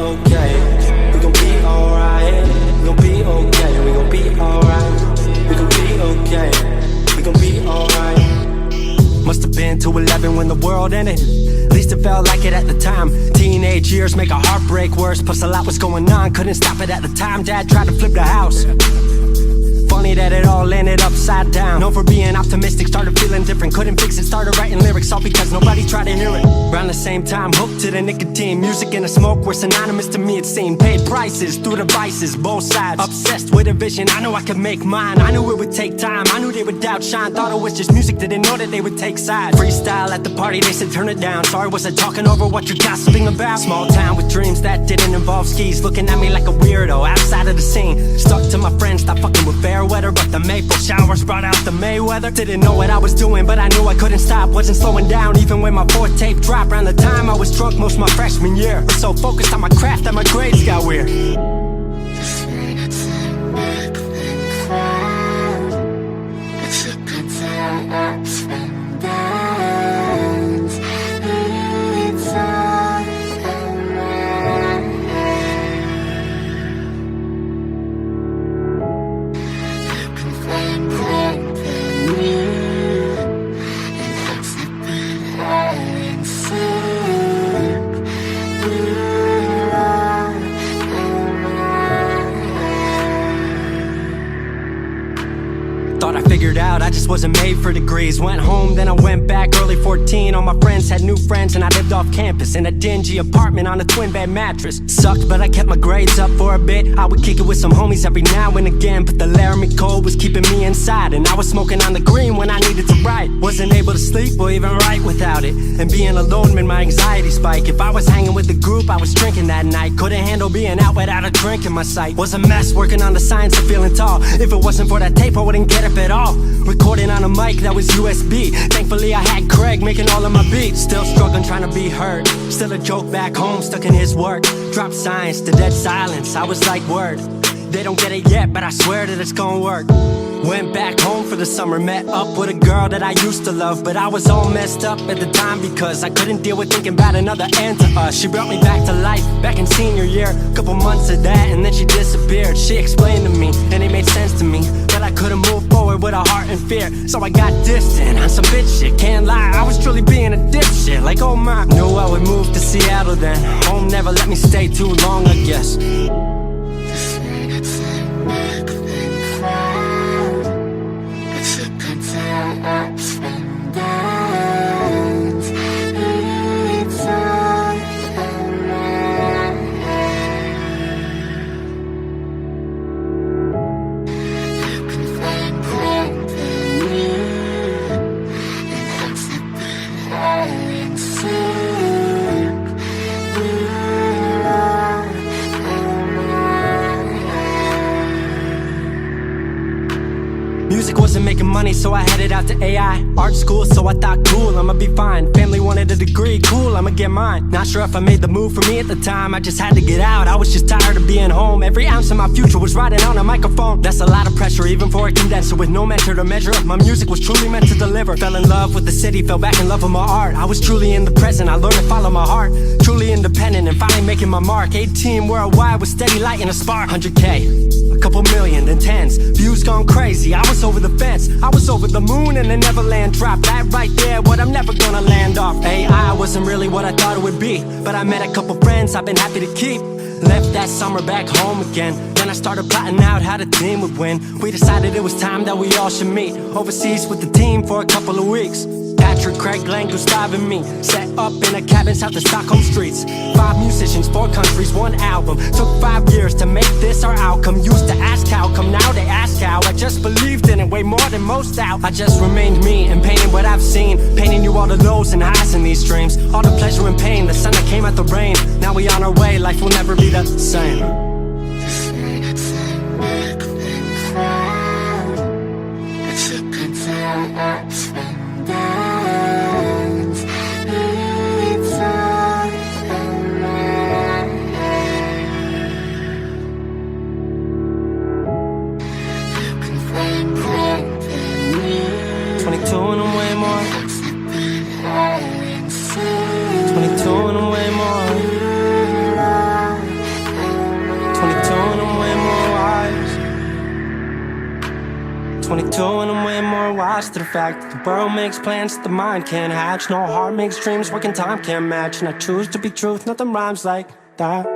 okay. We gon' be alright. We gon' be okay. We gon' be alright. We gon' be okay. We gon' be alright. Must've been 211 when the world ended. At least it felt like it at the time. Teenage years make a heartbreak worse. Plus a lot was going on, couldn't stop it at the time. Dad tried to flip the house. Funny that it all ended upside down. Known for being optimistic, started feeling different. Couldn't fix it, started writing lyrics all because nobody tried to hear it. Around the same time, hooked to the nicotine. Music and the smoke were synonymous to me, it seemed. Paid prices through devices, both sides. Obsessed with a vision, I knew I could make mine. I knew it would take time, I knew they would outshine. Thought it was just music, didn't know that they would take sides. Freestyle at the party, they said turn it down. Sorry, was I talking over what you're gossiping about? Small town with dreams that didn't involve skis. Looking at me like a weirdo, outside of the scene. Stuck to my friends, stopped fucking with fair weather. But the maple showers brought out the Mayweather. Didn't know what I was doing, but I knew I couldn't stop. Wasn't slowing down, even when my fourth tape dropped. Around the time I was drunk most of my freshman year. Was so focused on my craft that my grades got weird. Figured out I just wasn't made for degrees. Went home, then I went back early 14. All my friends had new friends and I lived off campus in a dingy apartment on a twin bed mattress. Sucked, but I kept my grades up for a bit. I would kick it with some homies every now and again, but the Laramie cold was keeping me inside. And I was smoking on the green when I needed to write. Wasn't able to sleep or even write without it. And being alone made my anxiety spike. If I was hanging with the group, I was drinking that night. Couldn't handle being out without a drink in my sight. Was a mess working on the science of feeling tall. If it wasn't for that tape, I wouldn't get up at all. Recording on a mic that was USB. Thankfully I had Craig making all of my beats. Still struggling trying to be heard. Still a joke back home, stuck in his work. Dropped science to dead silence, I was like word. They don't get it yet, but I swear that it's gonna work. Went back home for the summer, met up with a girl that I used to love. But I was all messed up at the time because I couldn't deal with thinking about another end to us. She brought me back to life, back in senior year. Couple months of that and then she disappeared. She explained to me, and it made sense to me, that I couldn't move forward with a heart in fear. So I got distant on some bitch shit, can't lie, I was truly being a dipshit. Like oh my, knew I would move to Seattle then. Home never let me stay too long, I guess. Music wasn't making money, so I headed out to AI art school, so I thought cool, I'ma be fine. Family wanted a degree, cool, I'ma get mine. Not sure if I made the move for me at the time, I just had to get out. I was just tired of being home. Every ounce of my future was riding on a microphone. That's a lot of pressure, even for a condenser with no mentor to measure up. My music was truly meant to deliver. Fell in love with the city, fell back in love with my art. I was truly in the present, I learned to follow my heart. Truly independent and finally making my mark. 18 worldwide with steady lighting a spark. 100K, a couple million, then tens. Views gone crazy, I was over the fence. I was over the moon and the Neverland drop. That right there, what I'm never gonna land off. AI wasn't really what I thought it would be, but I met a couple friends I've been happy to keep. Left that summer back home again. Then I started plotting out how the team would win. We decided it was time that we all should meet overseas with the team for a couple of weeks. Patrick, Craig, Glenn, Gustav and me set up in a cabin south of Stockholm streets. 5 musicians, 4 countries, 1 album. Took 5 years to make this our outcome. Used to ask how, come now they ask how. I just believed in it way more than most out. I just remained me and painted what I've seen. Painting you all the lows and highs in these dreams. All the pleasure and pain, the sun that came out the rain. Now we on our way, life will never be the same. 22 and I'm way more wise to the fact that the world makes plans that the mind can't hatch. No heart makes dreams, working time can't match. And I choose to be truth, nothing rhymes like that.